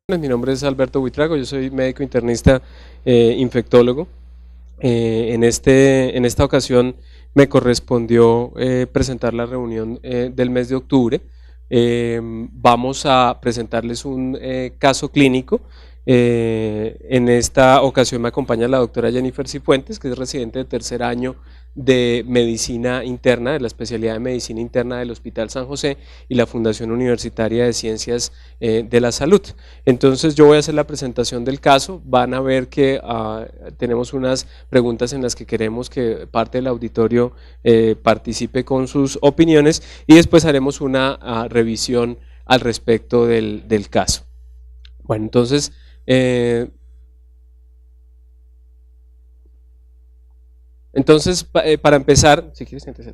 Mi nombre es Alberto Buitrago, yo soy médico internista infectólogo. En esta ocasión me correspondió presentar la reunión del mes de octubre. Vamos a presentarles un caso clínico. En esta ocasión me acompaña la doctora Jennifer Cifuentes, que es residente de tercer año de Medicina Interna, de la especialidad de Medicina Interna del Hospital San José y la Fundación Universitaria de Ciencias de la Salud. Entonces yo voy a hacer la presentación del caso. Van a ver que tenemos unas preguntas en las que queremos que parte del auditorio participe con sus opiniones y después haremos una revisión al respecto del caso. Bueno, entonces para empezar, si quieres, siéntese.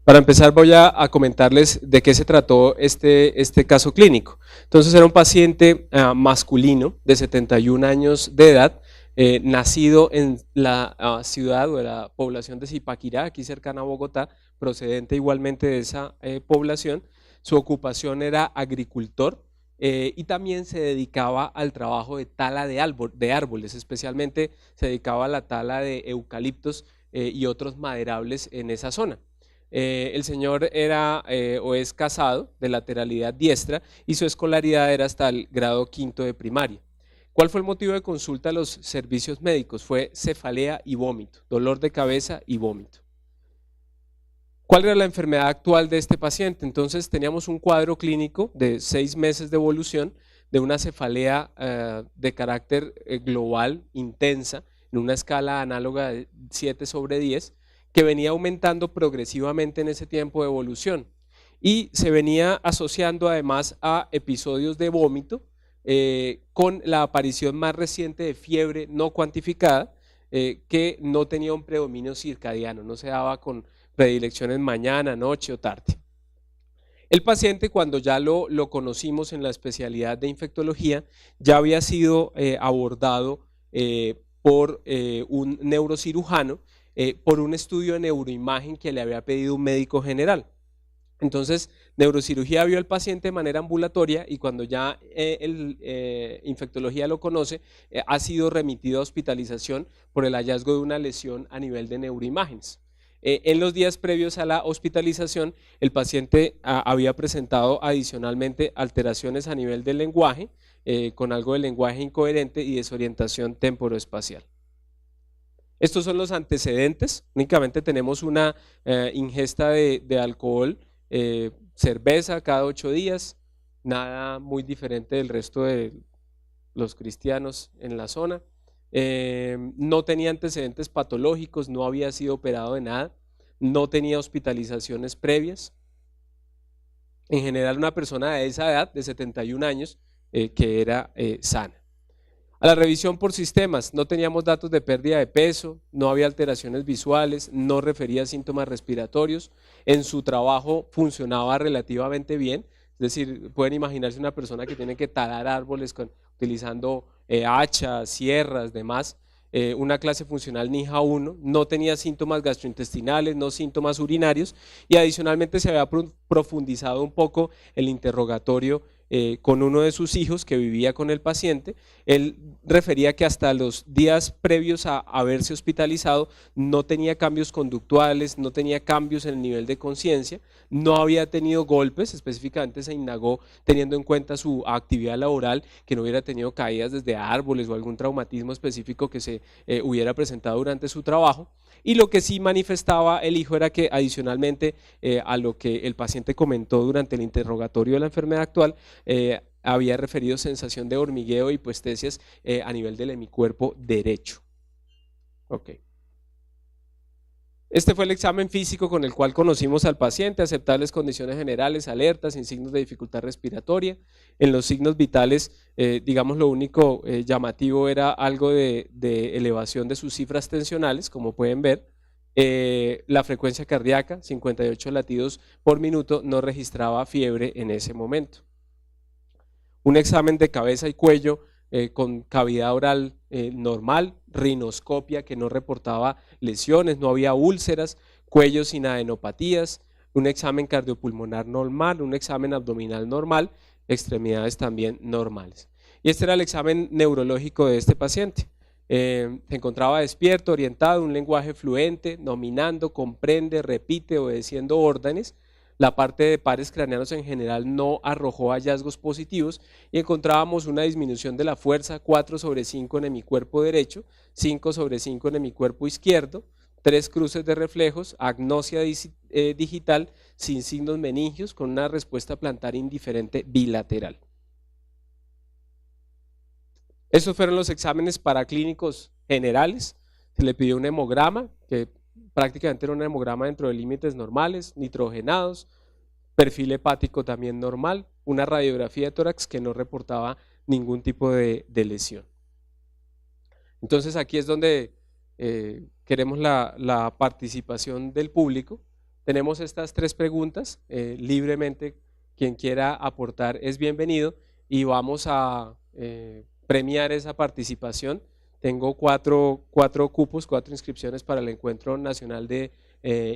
Para empezar voy a comentarles de qué se trató este caso clínico. Entonces era un paciente masculino de 71 años de edad, nacido en la ciudad o de la población de Zipaquirá, aquí cercana a Bogotá, procedente igualmente de esa población. Su ocupación era agricultor y también se dedicaba al trabajo de tala de árboles, especialmente se dedicaba a la tala de eucaliptos y otros maderables en esa zona. El señor era o es casado, de lateralidad diestra, y su escolaridad era hasta el grado quinto de primaria. ¿Cuál fue el motivo de consulta a los servicios médicos? Fue cefalea y vómito, dolor de cabeza y vómito. ¿Cuál era la enfermedad actual de este paciente? Entonces teníamos un cuadro clínico de 6 meses de evolución de una cefalea de carácter global intensa en una escala análoga de 7/10, que venía aumentando progresivamente en ese tiempo de evolución y se venía asociando además a episodios de vómito con la aparición más reciente de fiebre no cuantificada que no tenía un predominio circadiano, no se daba con predilecciones mañana, noche o tarde. El paciente, cuando ya lo conocimos en la especialidad de infectología, ya había sido abordado por un neurocirujano por un estudio de neuroimagen que le había pedido un médico general. Entonces, neurocirugía vio al paciente de manera ambulatoria y cuando ya infectología lo conoce, ha sido remitido a hospitalización por el hallazgo de una lesión a nivel de neuroimágenes. En los días previos a la hospitalización, el paciente había presentado adicionalmente alteraciones a nivel del lenguaje, con algo de lenguaje incoherente y desorientación temporoespacial. Estos son los antecedentes. Únicamente tenemos una ingesta de alcohol, cerveza cada 8 días, nada muy diferente del resto de los cristianos en la zona. No tenía antecedentes patológicos, no había sido operado de nada, no tenía hospitalizaciones previas. En general, una persona de esa edad, de 71 años, que era sana. A la revisión por sistemas, no teníamos datos de pérdida de peso, no había alteraciones visuales, no refería síntomas respiratorios, en su trabajo funcionaba relativamente bien, es decir, pueden imaginarse una persona que tiene que talar árboles utilizando hachas, sierras, demás, una clase funcional NIHA 1, no tenía síntomas gastrointestinales, no síntomas urinarios y adicionalmente se había profundizado un poco el interrogatorio con uno de sus hijos que vivía con el paciente. Él refería que hasta los días previos a haberse hospitalizado no tenía cambios conductuales, no tenía cambios en el nivel de conciencia, no había tenido golpes, específicamente se indagó teniendo en cuenta su actividad laboral, que no hubiera tenido caídas desde árboles o algún traumatismo específico que se hubiera presentado durante su trabajo. Y lo que sí manifestaba el hijo era que adicionalmente a lo que el paciente comentó durante el interrogatorio de la enfermedad actual, había referido sensación de hormigueo y hipoestesias a nivel del hemicuerpo derecho. Okay. Este fue el examen físico con el cual conocimos al paciente, aceptables condiciones generales, alertas, sin signos de dificultad respiratoria. En los signos vitales, digamos, lo único llamativo era algo de elevación de sus cifras tensionales, como pueden ver. La frecuencia cardíaca, 58 latidos por minuto, no registraba fiebre en ese momento. Un examen de cabeza y cuello con cavidad oral normal, rinoscopia que no reportaba lesiones, no había úlceras, cuello sin adenopatías, un examen cardiopulmonar normal, un examen abdominal normal, extremidades también normales. Y este era el examen neurológico de este paciente. Se encontraba despierto, orientado, un lenguaje fluente, nominando, comprende, repite, obedeciendo órdenes. La parte de pares craneanos en general no arrojó hallazgos positivos y encontrábamos una disminución de la fuerza 4/5 en hemicuerpo derecho, 5/5 en hemicuerpo izquierdo, 3 cruces de reflejos, agnosia digital sin signos meningios con una respuesta plantar indiferente bilateral. Estos fueron los exámenes paraclínicos generales. Se le pidió un hemograma, que prácticamente era un hemograma dentro de límites normales, nitrogenados, perfil hepático también normal, una radiografía de tórax que no reportaba ningún tipo de lesión. Entonces aquí es donde queremos la participación del público. Tenemos estas 3 preguntas, libremente quien quiera aportar es bienvenido y vamos a premiar esa participación. Tengo 4 cupos, 4 inscripciones para el Encuentro Nacional de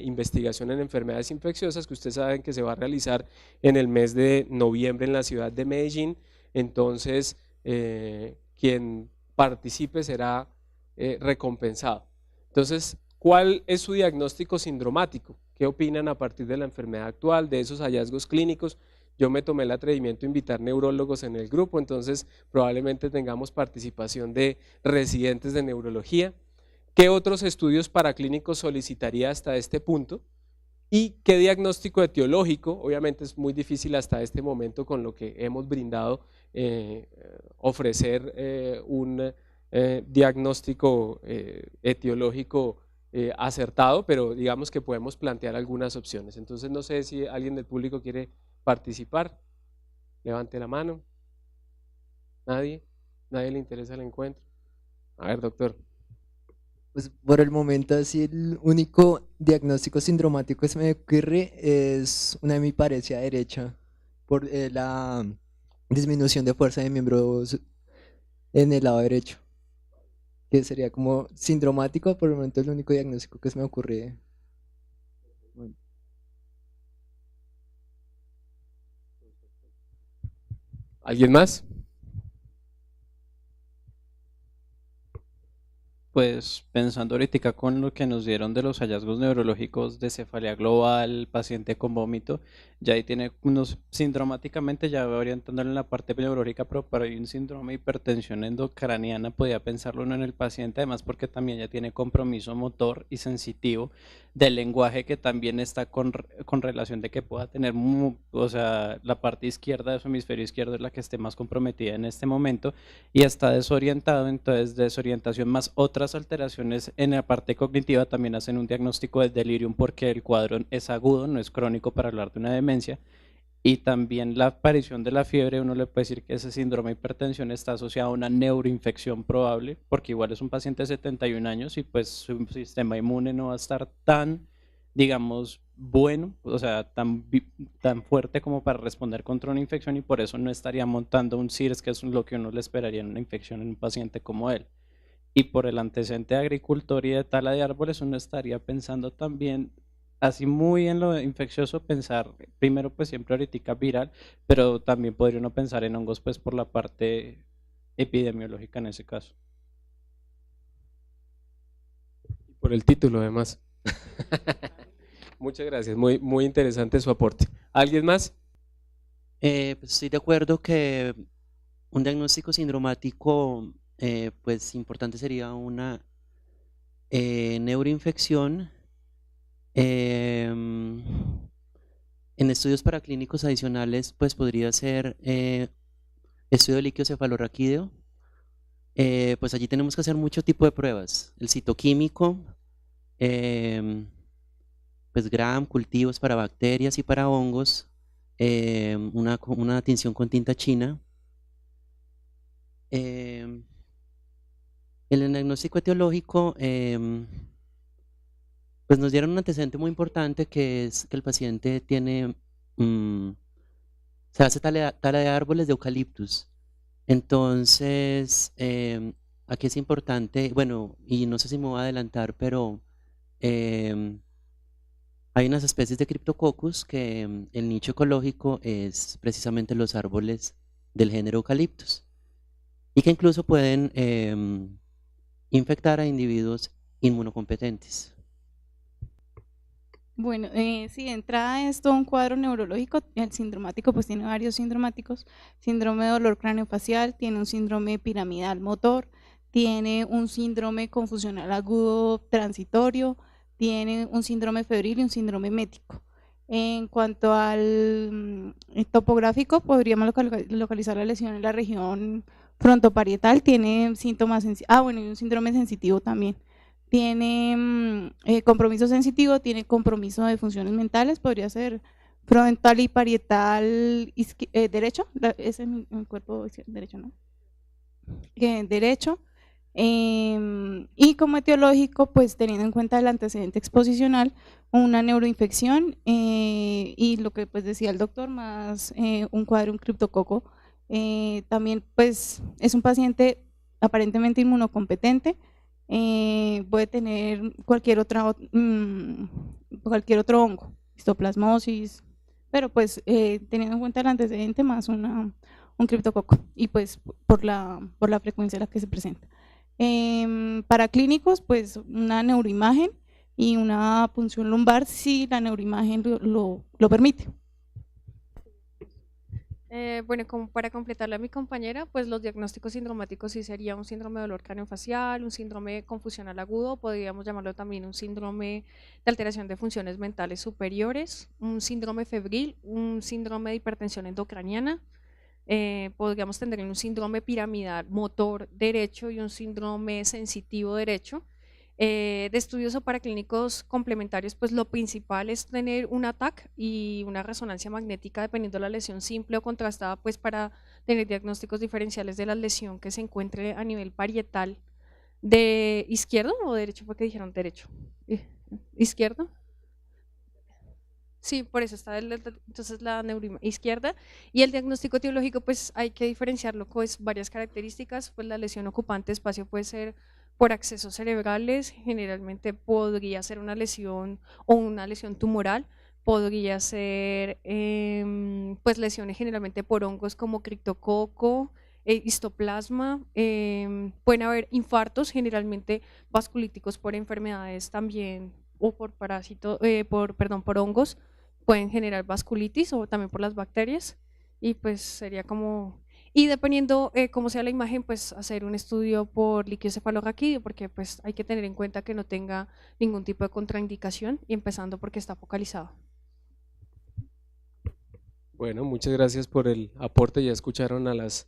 Investigación en Enfermedades Infecciosas, que ustedes saben que se va a realizar en el mes de noviembre en la ciudad de Medellín. Entonces, quien participe será recompensado. Entonces, ¿cuál es su diagnóstico sindromático? ¿Qué opinan a partir de la enfermedad actual, de esos hallazgos clínicos? Yo me tomé el atrevimiento de invitar neurólogos en el grupo, entonces probablemente tengamos participación de residentes de neurología. ¿Qué otros estudios paraclínicos solicitaría hasta este punto? ¿Y qué diagnóstico etiológico? Obviamente es muy difícil hasta este momento con lo que hemos brindado ofrecer un diagnóstico etiológico acertado, pero digamos que podemos plantear algunas opciones. Entonces no sé si alguien del público quiere participar. Levante la mano. ¿Nadie? ¿Nadie le interesa el encuentro? A ver, doctor. Pues por el momento así el único diagnóstico sindromático que se me ocurre es una hemiparesia derecha por la disminución de fuerza de miembros en el lado derecho, que sería como sindromático. Por el momento es el único diagnóstico que se me ocurre. ¿Alguien más? Pues pensando ahorita con lo que nos dieron de los hallazgos neurológicos de cefalea global, paciente con vómito, ya ahí tiene unos sindromáticamente, ya va orientándolo en la parte neurológica, pero para un síndrome de hipertensión endocraniana podía pensarlo uno en el paciente, además porque también ya tiene compromiso motor y sensitivo del lenguaje que también está con relación de que pueda tener, o sea, la parte izquierda de su hemisferio izquierdo es la que esté más comprometida en este momento y está desorientado, entonces desorientación más otras alteraciones en la parte cognitiva también hacen un diagnóstico de delirium porque el cuadro es agudo, no es crónico para hablar de una demencia. Y también la aparición de la fiebre, uno le puede decir que ese síndrome de hipertensión está asociado a una neuroinfección probable, porque igual es un paciente de 71 años y pues su sistema inmune no va a estar tan, digamos, bueno, o sea, tan fuerte como para responder contra una infección y por eso no estaría montando un CIRS, que es lo que uno le esperaría en una infección en un paciente como él. Y por el antecedente de agricultor y de tala de árboles, uno estaría pensando también así muy en lo infeccioso, pensar primero pues siempre ahorita viral, pero también podría uno pensar en hongos pues por la parte epidemiológica en ese caso. Y por el título además. Muchas gracias, muy interesante su aporte. ¿Alguien más? Pues estoy de acuerdo que un diagnóstico sindromático pues importante sería una neuroinfección. En estudios paraclínicos adicionales, pues podría ser estudio de líquido cefalorraquídeo. Pues allí tenemos que hacer mucho tipo de pruebas. El citoquímico, pues Gram, cultivos para bacterias y para hongos, una tinción con tinta china. En el diagnóstico etiológico, pues nos dieron un antecedente muy importante que es que el paciente tiene, se hace tala de árboles de eucaliptus. Entonces, aquí es importante, bueno, y no sé si me voy a adelantar, pero Hay unas especies de Cryptococcus que el nicho ecológico es precisamente los árboles del género Eucalyptus y que incluso pueden infectar a individuos inmunocompetentes. Bueno, sí, de entrada es todo un cuadro neurológico. El sindromático pues tiene varios sindromáticos. Síndrome de dolor craneofacial, tiene un síndrome piramidal motor, tiene un síndrome confusional agudo transitorio, tiene un síndrome febril y un síndrome mético. En cuanto al topográfico, podríamos localizar la lesión en la región frontoparietal, tiene síntomas, bueno, y un síndrome sensitivo también. Tiene compromiso sensitivo, tiene compromiso de funciones mentales, podría ser frontal y parietal derecho, ese es mi cuerpo derecho, ¿no? Derecho. Y como etiológico, pues teniendo en cuenta el antecedente exposicional, una neuroinfección y lo que pues decía el doctor, más un cuadro, un criptococo. También pues es un paciente aparentemente inmunocompetente, puede tener cualquier otro hongo, histoplasmosis, pero pues teniendo en cuenta el antecedente más un criptococo y pues por la frecuencia en la que se presenta. Para clínicos, pues una neuroimagen y una punción lumbar si la neuroimagen lo permite. Bueno, como para completarle a mi compañera, pues los diagnósticos sindromáticos sí sería un síndrome de dolor craneofacial, un síndrome confusional agudo, podríamos llamarlo también un síndrome de alteración de funciones mentales superiores, un síndrome febril, un síndrome de hipertensión endocraniana, podríamos tener un síndrome piramidal motor derecho y un síndrome sensitivo derecho. De estudios o para clínicos complementarios, pues lo principal es tener un ATAC y una resonancia magnética dependiendo de la lesión simple o contrastada, pues para tener diagnósticos diferenciales de la lesión que se encuentre a nivel parietal de izquierdo o derecho, porque dijeron derecho, izquierdo. Sí, por eso está entonces la izquierda y el diagnóstico etiológico, pues hay que diferenciarlo con varias características, pues la lesión ocupante de espacio puede ser por accesos cerebrales, generalmente podría ser una lesión o una lesión tumoral, podría ser pues lesiones generalmente por hongos como criptococo, histoplasma, pueden haber infartos generalmente vasculíticos por enfermedades también o por parásitos, por hongos, pueden generar vasculitis o también por las bacterias y pues sería como… Y dependiendo cómo sea la imagen, pues hacer un estudio por líquido cefalorraquídeo, porque pues hay que tener en cuenta que no tenga ningún tipo de contraindicación y empezando porque está focalizado. Bueno, muchas gracias por el aporte. Ya escucharon a las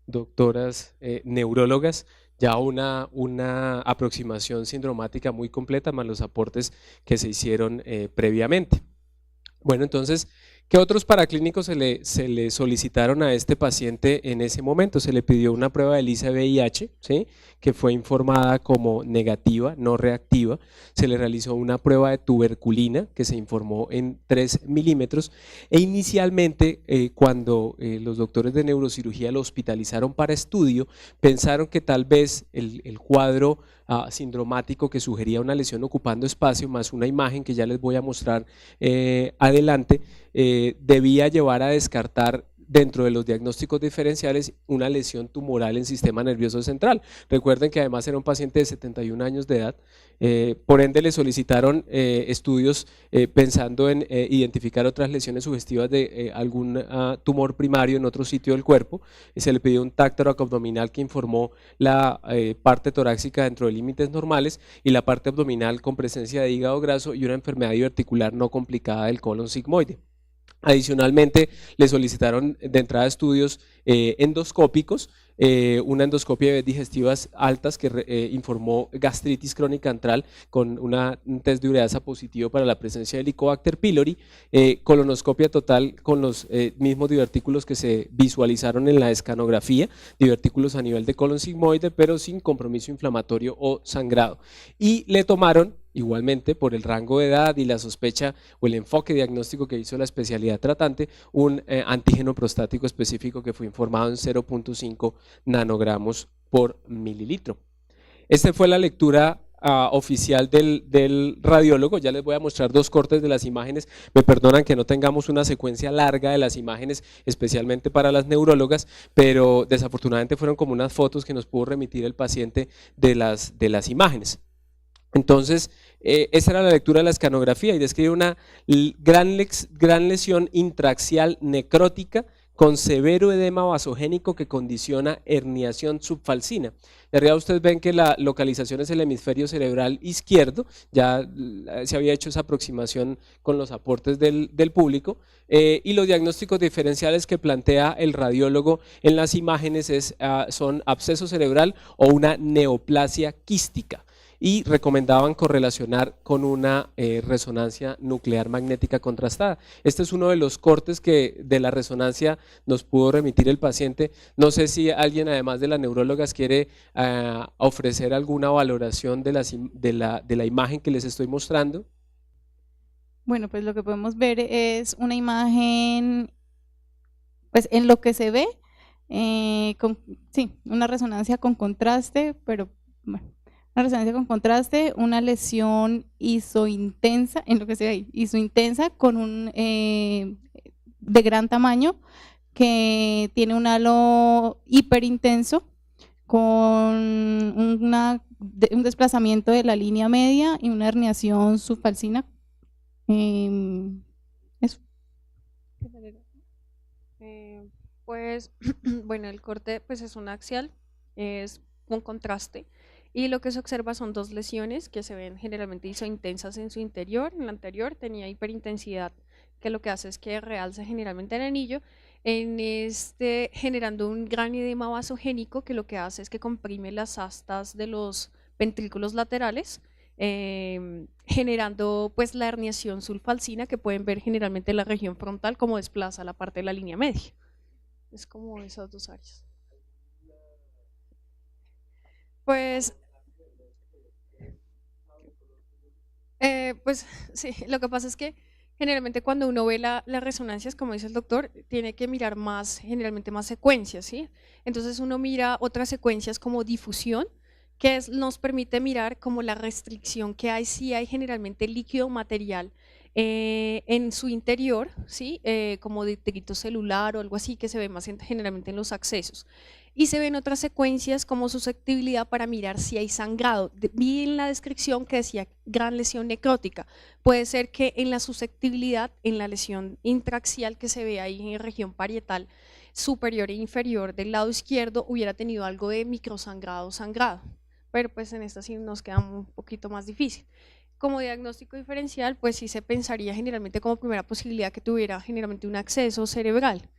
doctoras neurólogas, ya una aproximación sindromática muy completa, más los aportes que se hicieron previamente. Bueno, entonces, ¿qué otros paraclínicos se le solicitaron a este paciente en ese momento? Se le pidió una prueba de ELISA-VIH, ¿sí?, que fue informada como negativa, no reactiva. Se le realizó una prueba de tuberculina que se informó en 3 milímetros e inicialmente cuando los doctores de neurocirugía lo hospitalizaron para estudio, pensaron que tal vez el cuadro sindromático que sugería una lesión ocupando espacio más una imagen que ya les voy a mostrar adelante, debía llevar a descartar dentro de los diagnósticos diferenciales una lesión tumoral en sistema nervioso central. Recuerden que además era un paciente de 71 años de edad, por ende le solicitaron estudios pensando en identificar otras lesiones sugestivas de algún tumor primario en otro sitio del cuerpo. Se le pidió un TAC toracoabdominal que informó la parte torácica dentro de límites normales y la parte abdominal con presencia de hígado graso y una enfermedad diverticular no complicada del colon sigmoide. Adicionalmente, le solicitaron de entrada estudios endoscópicos, una endoscopia de digestivas altas que informó gastritis crónica antral con un test de ureasa positivo para la presencia de Helicobacter pylori, colonoscopia total con los mismos divertículos que se visualizaron en la escanografía, divertículos a nivel de colon sigmoide, pero sin compromiso inflamatorio o sangrado. Y le tomaron igualmente por el rango de edad y la sospecha o el enfoque diagnóstico que hizo la especialidad tratante, un antígeno prostático específico que fue informado en 0.5 nanogramos por mililitro. Esta fue la lectura oficial del radiólogo. Ya les voy a mostrar dos cortes de las imágenes. Me perdonan que no tengamos una secuencia larga de las imágenes, especialmente para las neurólogas, pero desafortunadamente fueron como unas fotos que nos pudo remitir el paciente de las imágenes. Entonces, esa era la lectura de la escanografía y describe una gran lesión intraaxial necrótica con severo edema vasogénico que condiciona herniación subfalcina. De arriba ustedes ven que la localización es el hemisferio cerebral izquierdo, ya se había hecho esa aproximación con los aportes del público, y los diagnósticos diferenciales que plantea el radiólogo en las imágenes son absceso cerebral o una neoplasia quística, y recomendaban correlacionar con una resonancia nuclear magnética contrastada. Este es uno de los cortes que de la resonancia nos pudo remitir el paciente. No sé si alguien, además de las neurólogas, quiere ofrecer alguna valoración de la imagen que les estoy mostrando. Bueno, pues lo que podemos ver es una imagen, pues en lo que se ve, sí, una resonancia con contraste, pero bueno. Una resonancia con contraste, una lesión isointensa, en lo que se ve ahí, isointensa con de gran tamaño, que tiene un halo hiperintenso con un desplazamiento de la línea media y una herniación subfalcina. Eso. Pues bueno, el corte pues es un axial, es con contraste. Y lo que se observa son dos lesiones que se ven generalmente isointensas en su interior. En la anterior tenía hiperintensidad, que lo que hace es que realza generalmente el anillo, generando un gran edema vasogénico que lo que hace es que comprime las astas de los ventrículos laterales, generando pues la herniación sulfalcina que pueden ver generalmente en la región frontal como desplaza la parte de la línea media. Es como esas dos áreas. Pues sí, lo que pasa es que generalmente cuando uno ve las resonancias, como dice el doctor, tiene que mirar generalmente más secuencias, ¿sí? Entonces uno mira otras secuencias como difusión, que nos permite mirar como la restricción que hay, si hay generalmente líquido material en su interior, ¿sí? Como detrito celular o algo así que se ve más generalmente en los accesos. Y se ven otras secuencias como susceptibilidad para mirar si hay sangrado. Vi en la descripción que decía gran lesión necrótica. Puede ser que en la susceptibilidad, en la lesión intraaxial que se ve ahí en la región parietal superior e inferior del lado izquierdo, hubiera tenido algo de microsangrado o sangrado. Pero pues en esta sí nos queda un poquito más difícil. Como diagnóstico diferencial, pues sí se pensaría generalmente como primera posibilidad que tuviera generalmente un acceso cerebral.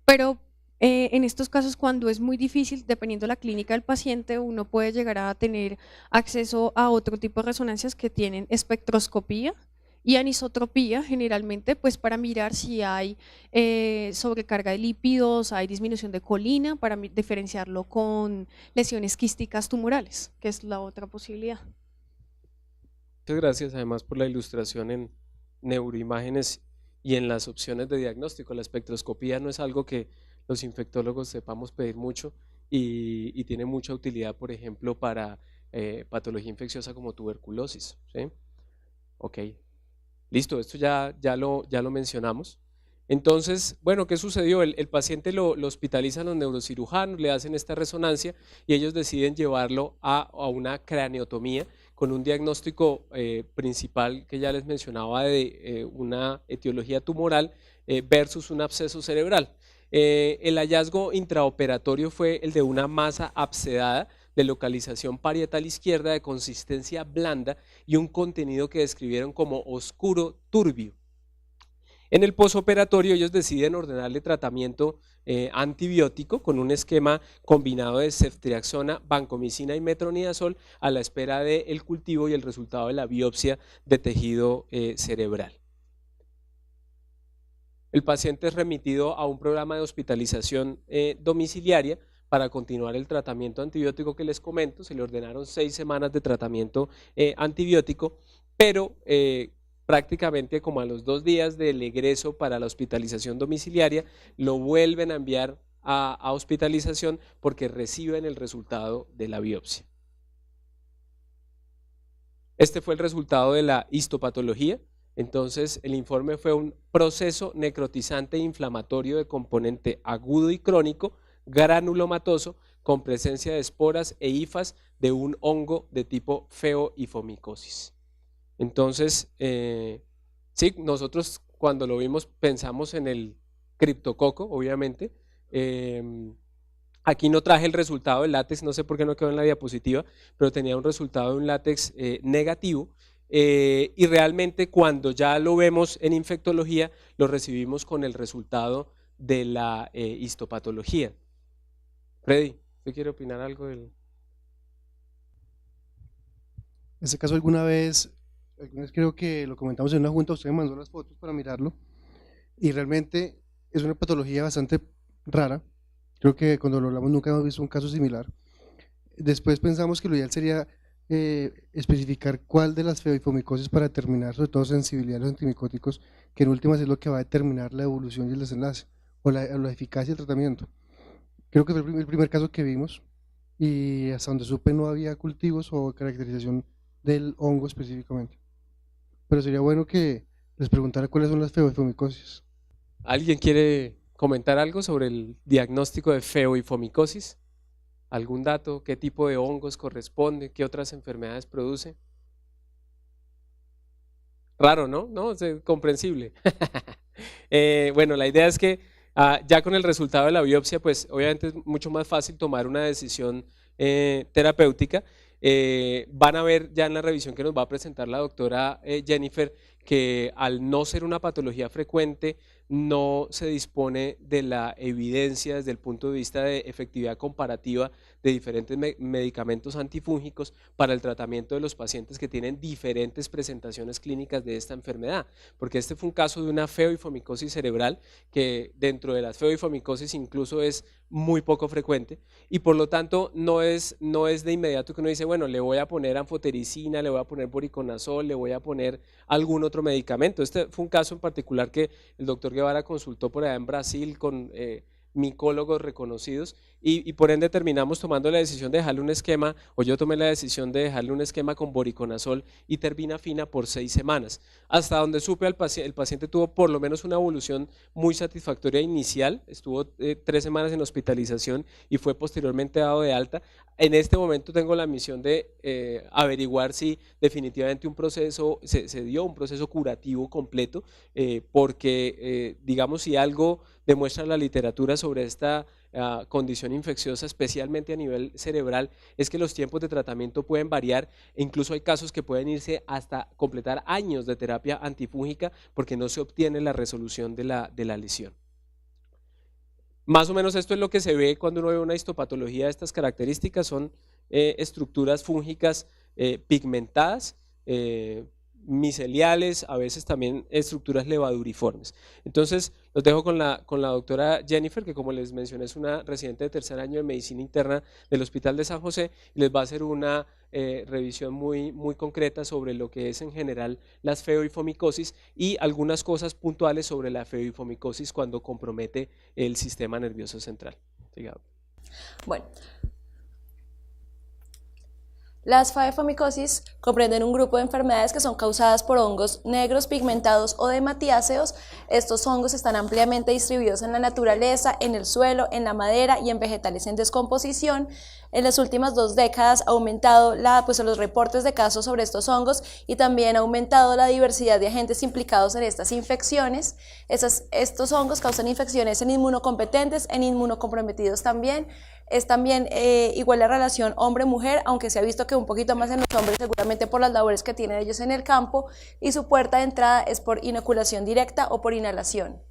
Pero en estos casos, cuando es muy difícil, dependiendo de la clínica del paciente, uno puede llegar a tener acceso a otro tipo de resonancias que tienen espectroscopía y anisotropía, generalmente pues para mirar si hay sobrecarga de lípidos, hay disminución de colina, para diferenciarlo con lesiones quísticas tumorales, que es la otra posibilidad. Muchas gracias además por la ilustración en neuroimágenes y en las opciones de diagnóstico. La espectroscopía no es algo que los infectólogos sepamos pedir mucho y tiene mucha utilidad, por ejemplo, para patología infecciosa como tuberculosis, ¿sí? Ok, listo, esto ya lo mencionamos. Entonces, bueno, ¿qué sucedió? El paciente lo hospitalizan los neurocirujanos, le hacen esta resonancia y ellos deciden llevarlo a una craneotomía con un diagnóstico principal que ya les mencionaba de una etiología tumoral versus un absceso cerebral. El hallazgo intraoperatorio fue el de una masa abscedada de localización parietal izquierda de consistencia blanda y un contenido que describieron como oscuro turbio. En el posoperatorio ellos deciden ordenarle tratamiento antibiótico con un esquema combinado de ceftriaxona, vancomicina y metronidazol a la espera del cultivo y el resultado de la biopsia de tejido cerebral. El paciente es remitido a un programa de hospitalización domiciliaria para continuar el tratamiento antibiótico que les comento. Se le ordenaron 6 semanas de tratamiento antibiótico, pero prácticamente como a los 2 días del egreso para la hospitalización domiciliaria, lo vuelven a enviar a hospitalización porque reciben el resultado de la biopsia. Este fue el resultado de la histopatología. Entonces, el informe fue un proceso necrotizante e inflamatorio de componente agudo y crónico, granulomatoso, con presencia de esporas e hifas de un hongo de tipo feohifomicosis. Entonces, sí, nosotros cuando lo vimos pensamos en el criptococo, obviamente. Aquí no traje el resultado del látex, no sé por qué no quedó en la diapositiva, pero tenía un resultado de un látex negativo. Y realmente cuando ya lo vemos en infectología, lo recibimos con el resultado de la histopatología. Freddy, ¿usted quiere opinar algo del...? En este caso alguna vez creo que lo comentamos en una junta, usted me mandó las fotos para mirarlo, y realmente es una patología bastante rara. Creo que cuando lo hablamos nunca hemos visto un caso similar. Después pensamos que lo ideal sería especificar cuál de las feohifomicosis para determinar sobre todo sensibilidad a los antimicóticos, que en últimas es lo que va a determinar la evolución y el desenlace, o la eficacia del tratamiento. Creo que fue el primer caso que vimos, y hasta donde supe no había cultivos o caracterización del hongo específicamente. Pero sería bueno que les preguntara cuáles son las feohifomicosis. ¿Alguien quiere comentar algo sobre el diagnóstico de feohifomicosis? ¿Algún dato? ¿Qué tipo de hongos corresponde? ¿Qué otras enfermedades produce? Raro, ¿no? ¿No? Es comprensible. Bueno, la idea es que ya con el resultado de la biopsia, pues obviamente es mucho más fácil tomar una decisión terapéutica. Van a ver ya en la revisión que nos va a presentar la doctora Jennifer que al no ser una patología frecuente no se dispone de la evidencia desde el punto de vista de efectividad comparativa de diferentes medicamentos antifúngicos para el tratamiento de los pacientes que tienen diferentes presentaciones clínicas de esta enfermedad, porque este fue un caso de una feohifomicosis cerebral que dentro de las feohifomicosis incluso es muy poco frecuente y por lo tanto no es de inmediato que uno dice, bueno, le voy a poner anfotericina, le voy a poner voriconazol, le voy a poner algún otro medicamento. Este fue un caso en particular que el doctor Guevara consultó por allá en Brasil con micólogos reconocidos y por ende terminamos tomando la decisión de dejarle un esquema, o yo tomé la decisión de dejarle un esquema con voriconazol y terbinafina por 6 semanas. Hasta donde supe, el paciente tuvo por lo menos una evolución muy satisfactoria inicial, estuvo 3 semanas en hospitalización y fue posteriormente dado de alta. En este momento tengo la misión de averiguar si definitivamente un proceso, se dio un proceso curativo completo, porque digamos si algo demuestra la literatura sobre esta condición infecciosa, especialmente a nivel cerebral, es que los tiempos de tratamiento pueden variar e incluso hay casos que pueden irse hasta completar años de terapia antifúngica porque no se obtiene la resolución de la lesión. Más o menos esto es lo que se ve cuando uno ve una histopatología de estas características, son estructuras fúngicas pigmentadas, miceliales, a veces también estructuras levaduriformes. Entonces los dejo con la doctora Jennifer, que como les mencioné es una residente de tercer año de medicina interna del Hospital de San José, y les va a hacer una revisión muy concreta sobre lo que es en general las feohifomicosis y algunas cosas puntuales sobre la feohifomicosis cuando compromete el sistema nervioso central. Sigamos. Bueno, las feohifomicosis comprenden un grupo de enfermedades que son causadas por hongos negros pigmentados o dematiáceos. Estos hongos están ampliamente distribuidos en la naturaleza, en el suelo, en la madera y en vegetales en descomposición. En las últimas 2 décadas ha aumentado los reportes de casos sobre estos hongos y también ha aumentado la diversidad de agentes implicados en estas infecciones. Estos hongos causan infecciones en inmunocompetentes, en inmunocomprometidos también. Es también igual la relación hombre-mujer, aunque se ha visto que un poquito más en los hombres, seguramente por las labores que tienen ellos en el campo, y su puerta de entrada es por inoculación directa o por inhalación.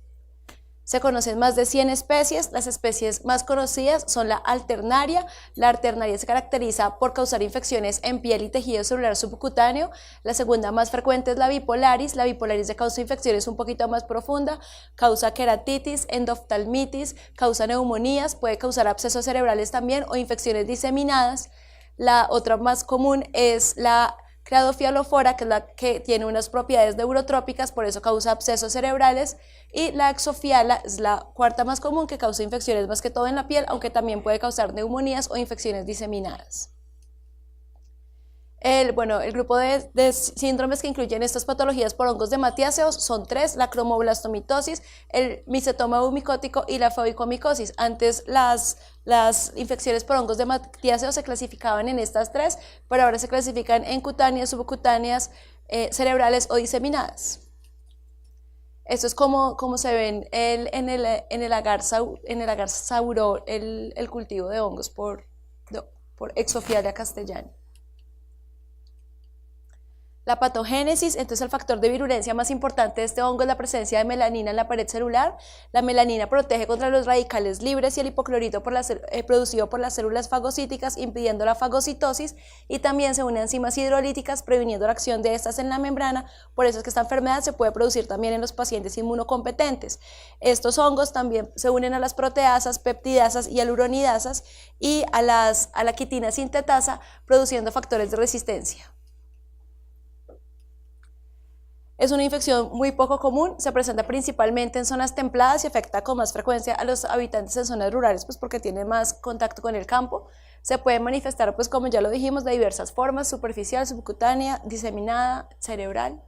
Se conocen más de 100 especies, las especies más conocidas son la alternaria. La alternaria se caracteriza por causar infecciones en piel y tejido celular subcutáneo. La segunda más frecuente es la bipolaris de causa infecciones un poquito más profunda, causa queratitis, endoftalmitis, causa neumonías, puede causar abscesos cerebrales también o infecciones diseminadas. La otra más común es la Cladofialofora, que es la que tiene unas propiedades neurotrópicas, por eso causa abscesos cerebrales, y la Exofiala es la cuarta más común, que causa infecciones más que todo en la piel, aunque también puede causar neumonías o infecciones diseminadas. El grupo de síndromes que incluyen estas patologías por hongos de matiáceos son 3, la cromoblastomitosis, el micetoma eumicótico y la feuicomicosis. Antes las infecciones por hongos de matiáceos se clasificaban en estas 3, pero ahora se clasifican en cutáneas, subcutáneas, cerebrales o diseminadas. Esto es como se ven en el agar sauro, el cultivo de hongos por Exophialia castellani. La patogénesis, entonces el factor de virulencia más importante de este hongo es la presencia de melanina en la pared celular. La melanina protege contra los radicales libres y el hipoclorito producido por las células fagocíticas, impidiendo la fagocitosis, y también se unen a enzimas hidrolíticas, previniendo la acción de estas en la membrana. Por eso es que esta enfermedad se puede producir también en los pacientes inmunocompetentes. Estos hongos también se unen a las proteasas, peptidasas y aluronidasas y a la quitina sintetasa, produciendo factores de resistencia. Es una infección muy poco común, se presenta principalmente en zonas templadas y afecta con más frecuencia a los habitantes en zonas rurales, pues porque tienen más contacto con el campo. Se puede manifestar, pues como ya lo dijimos, de diversas formas: superficial, subcutánea, diseminada, cerebral.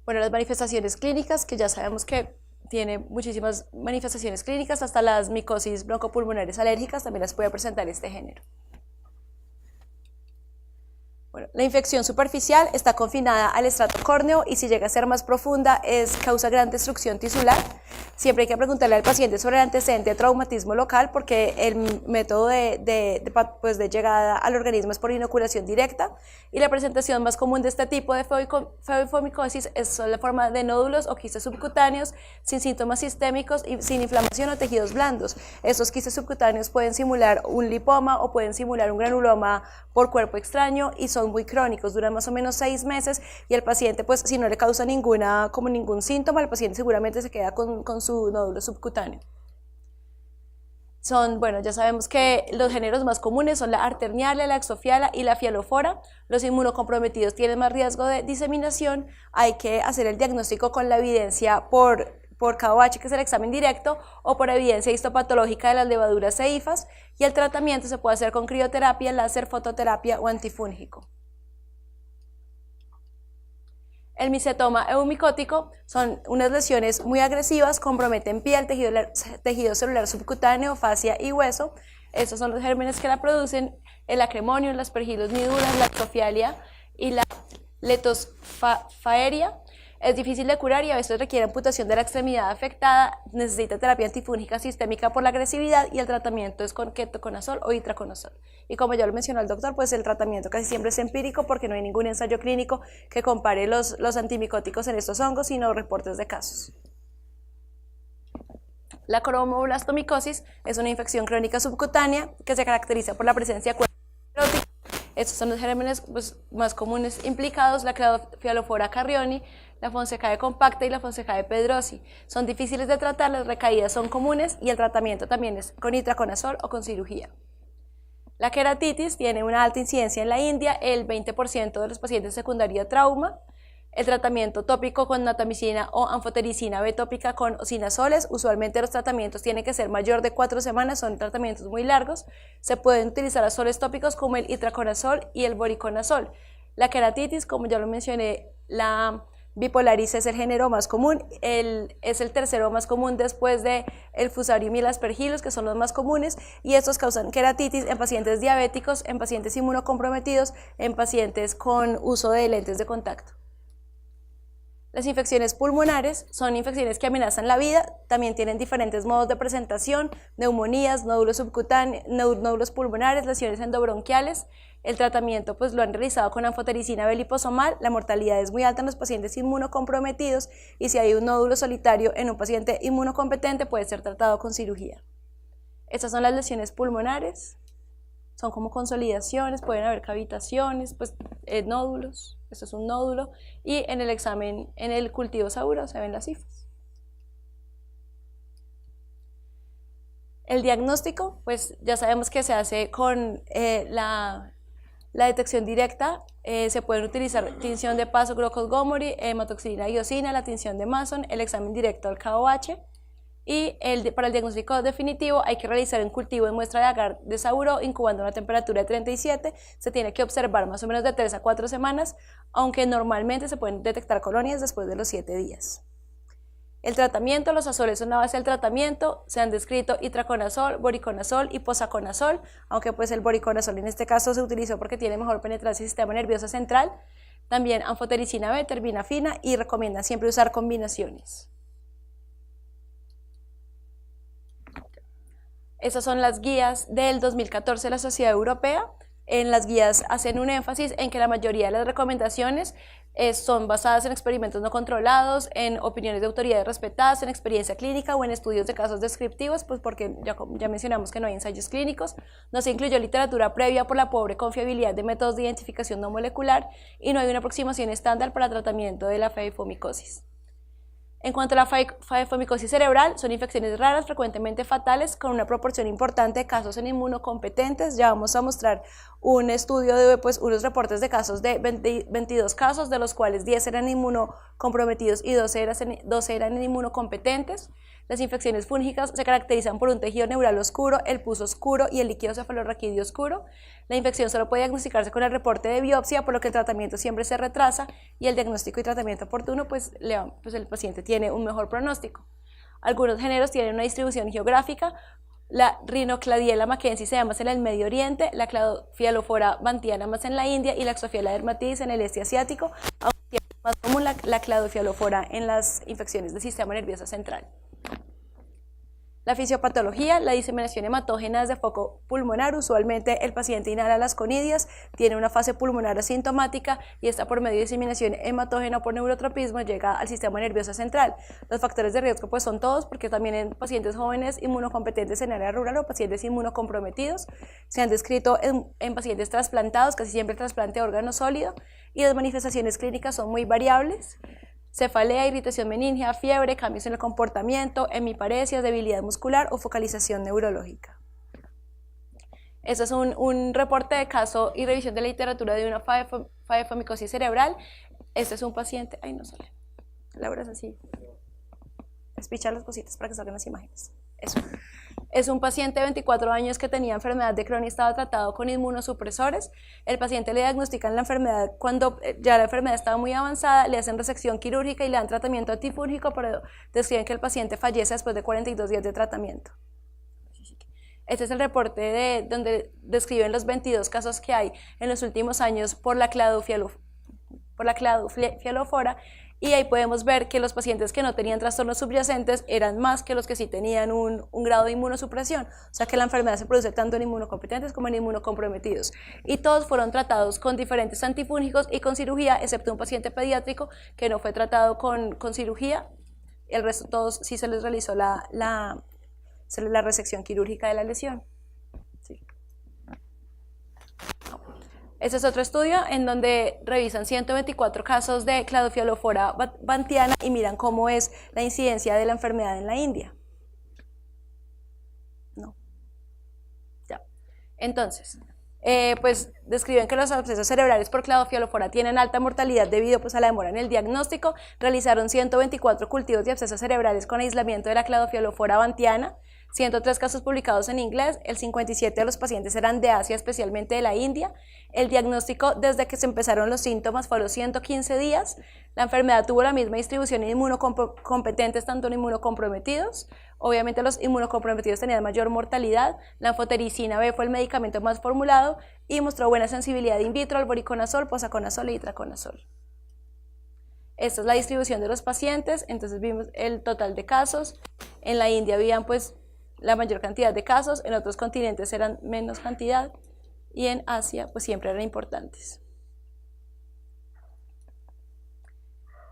Bueno, las manifestaciones clínicas, que ya sabemos que tiene muchísimas manifestaciones clínicas, hasta las micosis broncopulmonares alérgicas también las puede presentar este género. Bueno, la infección superficial está confinada al estrato córneo y si llega a ser más profunda causa gran destrucción tisular. Siempre hay que preguntarle al paciente sobre el antecedente de traumatismo local, porque el método de llegada al organismo es por inoculación directa, y la presentación más común de este tipo de feuicomicosis es la forma de nódulos o quistes subcutáneos sin síntomas sistémicos y sin inflamación o tejidos blandos. Estos quistes subcutáneos pueden simular un lipoma o pueden simular un granuloma por cuerpo extraño y son muy crónicos, duran más o menos 6 meses, y el paciente, pues si no le causa ningún síntoma, el paciente seguramente se queda con su nódulo subcutáneo. Ya sabemos que los géneros más comunes son la arternialia, la exophialia y la fialofora. Los inmunocomprometidos tienen más riesgo de diseminación. Hay que hacer el diagnóstico con la evidencia por KOH, que es el examen directo, o por evidencia histopatológica de las levaduras e hifas, y el tratamiento se puede hacer con crioterapia, láser, fototerapia o antifúngico. El micetoma eumicótico son unas lesiones muy agresivas, comprometen piel, tejido celular subcutáneo, fascia y hueso. Estos son los gérmenes que la producen: el acremonium, las aspergillus niduras, la exophialia y la letosfaeria. Es difícil de curar y a veces requiere amputación de la extremidad afectada. Necesita terapia antifúngica sistémica por la agresividad, y el tratamiento es con ketoconazol o itraconazol. Y como ya lo mencionó el doctor, pues el tratamiento casi siempre es empírico, porque no hay ningún ensayo clínico que compare los antimicóticos en estos hongos, sino reportes de casos. La cromoblastomicosis es una infección crónica subcutánea que se caracteriza por la presencia de cuerpos necróticos. Estos son los gérmenes más comunes implicados: la Cladofialofora carrioni, la Fonsecae compacta y la Fonsecae pedrosi. Son difíciles de tratar, las recaídas son comunes y el tratamiento también es con itraconazol o con cirugía. La queratitis tiene una alta incidencia en la India, el 20% de los pacientes secundario a trauma. El tratamiento tópico con natamicina o anfotericina B tópica con osinazoles. Usualmente los tratamientos tienen que ser mayor de 4 semanas, son tratamientos muy largos. Se pueden utilizar azoles tópicos como el itraconazol y el voriconazol. La queratitis, como ya lo mencioné, la bipolaris es el género más común, es el tercero más común después de el Fusarium y el Aspergillus, que son los más comunes, y estos causan queratitis en pacientes diabéticos, en pacientes inmunocomprometidos, en pacientes con uso de lentes de contacto. Las infecciones pulmonares son infecciones que amenazan la vida, también tienen diferentes modos de presentación: neumonías, nódulos subcutáneos, nódulos pulmonares, lesiones endobronquiales. El tratamiento pues lo han realizado con anfotericina B liposomal. La mortalidad es muy alta en los pacientes inmunocomprometidos, y si hay un nódulo solitario en un paciente inmunocompetente puede ser tratado con cirugía. Estas son las lesiones pulmonares, son como consolidaciones, pueden haber cavitaciones, nódulos. Esto es un nódulo, y en el examen, en el cultivo sauro, se ven las hifas. El diagnóstico, pues ya sabemos que se hace con la detección directa. Se pueden utilizar tinción de paso Grockos-Gomori, hematoxilina iosina, la tinción de Mason, el examen directo al KOH. Y para el diagnóstico definitivo hay que realizar un cultivo de muestra de agar de sauro incubando a una temperatura de 37, se tiene que observar más o menos de 3 a 4 semanas, aunque normalmente se pueden detectar colonias después de los 7 días. El tratamiento, los azoles son la base del tratamiento, se han descrito itraconazol, voriconazol y posaconazol, aunque pues el voriconazol en este caso se utilizó porque tiene mejor penetrancia del sistema nervioso central, también anfotericina B, terbinafina y recomiendan siempre usar combinaciones. Esas son las guías del 2014 de la Sociedad Europea. En las guías hacen un énfasis en que la mayoría de las recomendaciones son basadas en experimentos no controlados, en opiniones de autoridades respetadas, en experiencia clínica o en estudios de casos descriptivos, pues porque ya mencionamos que no hay ensayos clínicos. No se incluyó literatura previa por la pobre confiabilidad de métodos de identificación no molecular y no hay una aproximación estándar para tratamiento de la faefomicosis. En cuanto a la faefomicosis cerebral, son infecciones raras, frecuentemente fatales, con una proporción importante de casos en inmunocompetentes. Ya vamos a mostrar un estudio de unos reportes de casos de 22 casos, de los cuales 10 eran inmunocomprometidos y 12 eran inmunocompetentes. Las infecciones fúngicas se caracterizan por un tejido neural oscuro, el pus oscuro y el líquido cefalorraquídeo oscuro. La infección solo puede diagnosticarse con el reporte de biopsia, por lo que el tratamiento siempre se retrasa y el diagnóstico y tratamiento oportuno, pues el paciente tiene un mejor pronóstico. Algunos géneros tienen una distribución geográfica. La Rhinocladiella mackenzie se da más en el Medio Oriente, la Cladofialofora bantiana más en la India y la Xofiella dermatitis en el este asiático, aunque es más común la Cladofialofora en las infecciones del sistema nervioso central. La fisiopatología, la diseminación hematógena desde foco pulmonar, usualmente el paciente inhala las conidias, tiene una fase pulmonar asintomática y esta por medio de diseminación hematógena o por neurotropismo llega al sistema nervioso central. Los factores de riesgo pues son todos, porque también en pacientes jóvenes inmunocompetentes en área rural o pacientes inmunocomprometidos, se han descrito en pacientes trasplantados, casi siempre el trasplante de órgano sólido, y las manifestaciones clínicas son muy variables. Cefalea, irritación meningea, fiebre, cambios en el comportamiento, hemiparesias, debilidad muscular o focalización neurológica. Este es un reporte de caso y revisión de la literatura de una faefomicosis cerebral. Este es un paciente, ay no sale, Laura es así, espichar las cositas para que salgan las imágenes. Eso. Es un paciente de 24 años que tenía enfermedad de Crohn y estaba tratado con inmunosupresores. El paciente le diagnostican la enfermedad cuando ya la enfermedad estaba muy avanzada, le hacen resección quirúrgica y le dan tratamiento antifúngico, pero describen que el paciente fallece después de 42 días de tratamiento. Este es el reporte donde describen los 22 casos que hay en los últimos años por la Cladofialofora. Y ahí podemos ver que los pacientes que no tenían trastornos subyacentes eran más que los que sí tenían un grado de inmunosupresión, o sea que la enfermedad se produce tanto en inmunocompetentes como en inmunocomprometidos. Y todos fueron tratados con diferentes antifúngicos y con cirugía, excepto un paciente pediátrico que no fue tratado con cirugía. El resto todos sí se les realizó la resección quirúrgica de la lesión. Sí. Este es otro estudio en donde revisan 124 casos de Cladofialofora bantiana y miran cómo es la incidencia de la enfermedad en la India. No. Ya. Entonces, pues describen que los abscesos cerebrales por Cladofialofora tienen alta mortalidad debido pues, a la demora en el diagnóstico. Realizaron 124 cultivos de abscesos cerebrales con aislamiento de la Cladofialofora bantiana. 103 casos publicados en inglés, el 57 de los pacientes eran de Asia, especialmente de la India. El diagnóstico desde que se empezaron los síntomas fue a los 115 días. La enfermedad tuvo la misma distribución en inmunocompetentes, tanto en inmunocomprometidos. Obviamente los inmunocomprometidos tenían mayor mortalidad. La anfotericina B fue el medicamento más formulado y mostró buena sensibilidad in vitro al voriconazol, posaconazol e itraconazol. Esta es la distribución de los pacientes, entonces vimos el total de casos. En la India habían pues la mayor cantidad de casos, en otros continentes eran menos cantidad y en Asia pues siempre eran importantes.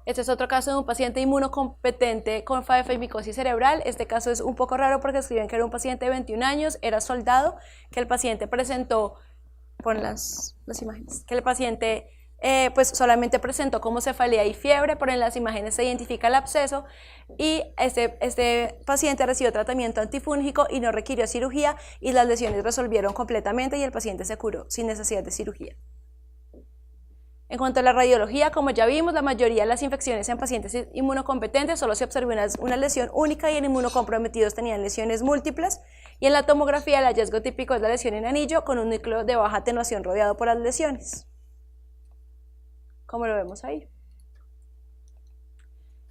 Este es otro caso de un paciente inmunocompetente con faefomicosis cerebral. Este caso es un poco raro porque escriben que era un paciente de 21 años, era soldado, que el paciente presentó, pon las imágenes, que el paciente pues solamente presentó como cefalea y fiebre, pero en las imágenes se identifica el absceso y este paciente recibió tratamiento antifúngico y no requirió cirugía y las lesiones resolvieron completamente y el paciente se curó sin necesidad de cirugía. En cuanto a la radiología, como ya vimos, la mayoría de las infecciones en pacientes inmunocompetentes solo se observó una lesión única y en inmunocomprometidos tenían lesiones múltiples. Y en la tomografía el hallazgo típico es la lesión en anillo con un núcleo de baja atenuación rodeado por las lesiones, como lo vemos ahí.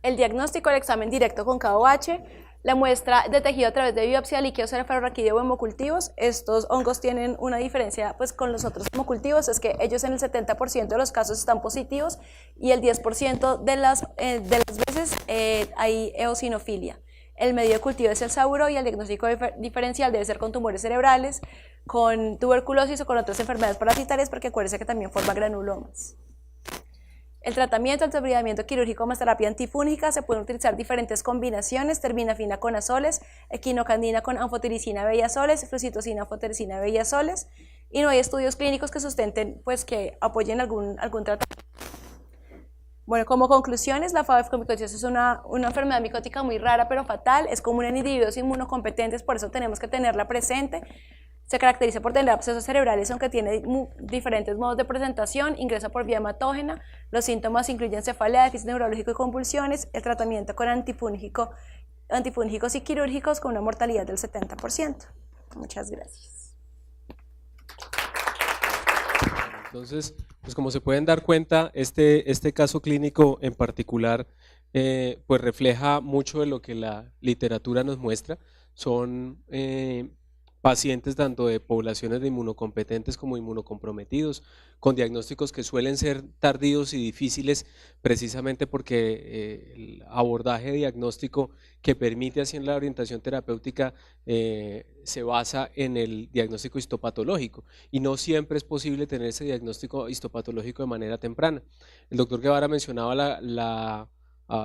El diagnóstico, el examen directo con KOH, la muestra de tejido a través de biopsia, líquido cefalorraquídeo o hemocultivos. Estos hongos tienen una diferencia pues, con los otros hemocultivos, es que ellos en el 70% de los casos están positivos y el 10% de las veces hay eosinofilia. El medio de cultivo es el sauro y el diagnóstico diferencial debe ser con tumores cerebrales, con tuberculosis o con otras enfermedades parasitarias, porque acuérdense que también forma granulomas. El tratamiento, el debridamiento quirúrgico más terapia antifúngica, se pueden utilizar diferentes combinaciones, terbinafina con azoles, equinocandina con anfotericina B y azoles, flucitocina, anfotericina B y azoles, y no hay estudios clínicos que sustenten, pues que apoyen algún tratamiento. Bueno, como conclusiones, la faeofcomicosis es una enfermedad micótica muy rara pero fatal, es común en individuos inmunocompetentes, por eso tenemos que tenerla presente. Se caracteriza por tener abscesos cerebrales, aunque tiene diferentes modos de presentación, ingresa por vía hematógena, los síntomas incluyen cefalea, déficit neurológico y convulsiones, el tratamiento con antifúngicos y quirúrgicos con una mortalidad del 70%. Muchas gracias. Entonces, pues como se pueden dar cuenta, este caso clínico en particular pues refleja mucho de lo que la literatura nos muestra. Son pacientes tanto de poblaciones de inmunocompetentes como inmunocomprometidos, con diagnósticos que suelen ser tardíos y difíciles precisamente porque el abordaje diagnóstico que permite así en la orientación terapéutica se basa en el diagnóstico histopatológico y no siempre es posible tener ese diagnóstico histopatológico de manera temprana. El doctor Guevara mencionaba la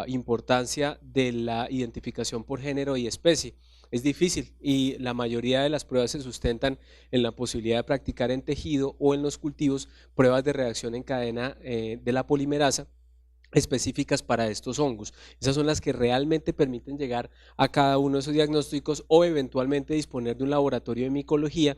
importancia de la identificación por género y especie. Es difícil y la mayoría de las pruebas se sustentan en la posibilidad de practicar en tejido o en los cultivos pruebas de reacción en cadena de la polimerasa específicas para estos hongos. Esas son las que realmente permiten llegar a cada uno de esos diagnósticos o eventualmente disponer de un laboratorio de micología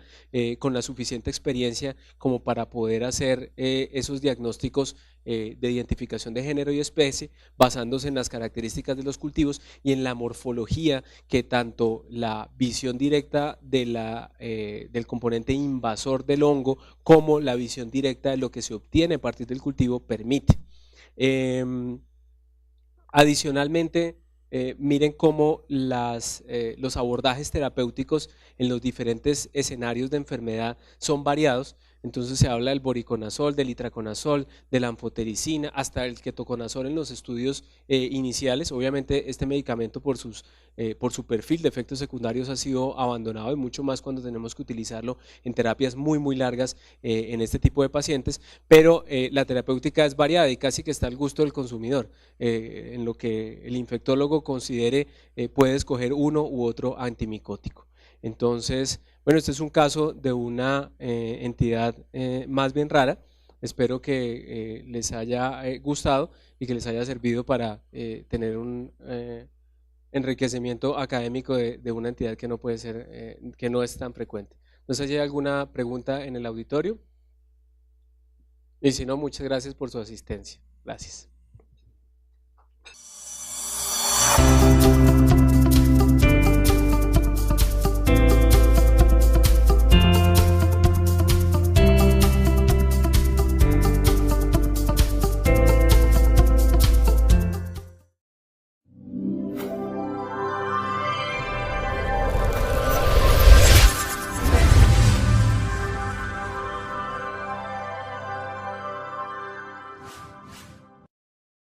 con la suficiente experiencia como para poder hacer esos diagnósticos de identificación de género y especie basándose en las características de los cultivos y en la morfología que tanto la visión directa de del componente invasor del hongo como la visión directa de lo que se obtiene a partir del cultivo permite. Adicionalmente, miren cómo los abordajes terapéuticos en los diferentes escenarios de enfermedad son variados. Entonces se habla del voriconazol, del itraconazol, de la anfotericina, hasta el ketoconazol en los estudios iniciales. Obviamente este medicamento por su perfil de efectos secundarios ha sido abandonado y mucho más cuando tenemos que utilizarlo en terapias muy largas en este tipo de pacientes, pero la terapéutica es variada y casi que está al gusto del consumidor. En lo que el infectólogo considere puede escoger uno u otro antimicótico. Entonces, bueno, este es un caso de una entidad más bien rara. Espero que les haya gustado y que les haya servido para tener un enriquecimiento académico de una entidad que no puede ser, que no es tan frecuente. No sé si hay alguna pregunta en el auditorio. Y si no, muchas gracias por su asistencia. Gracias.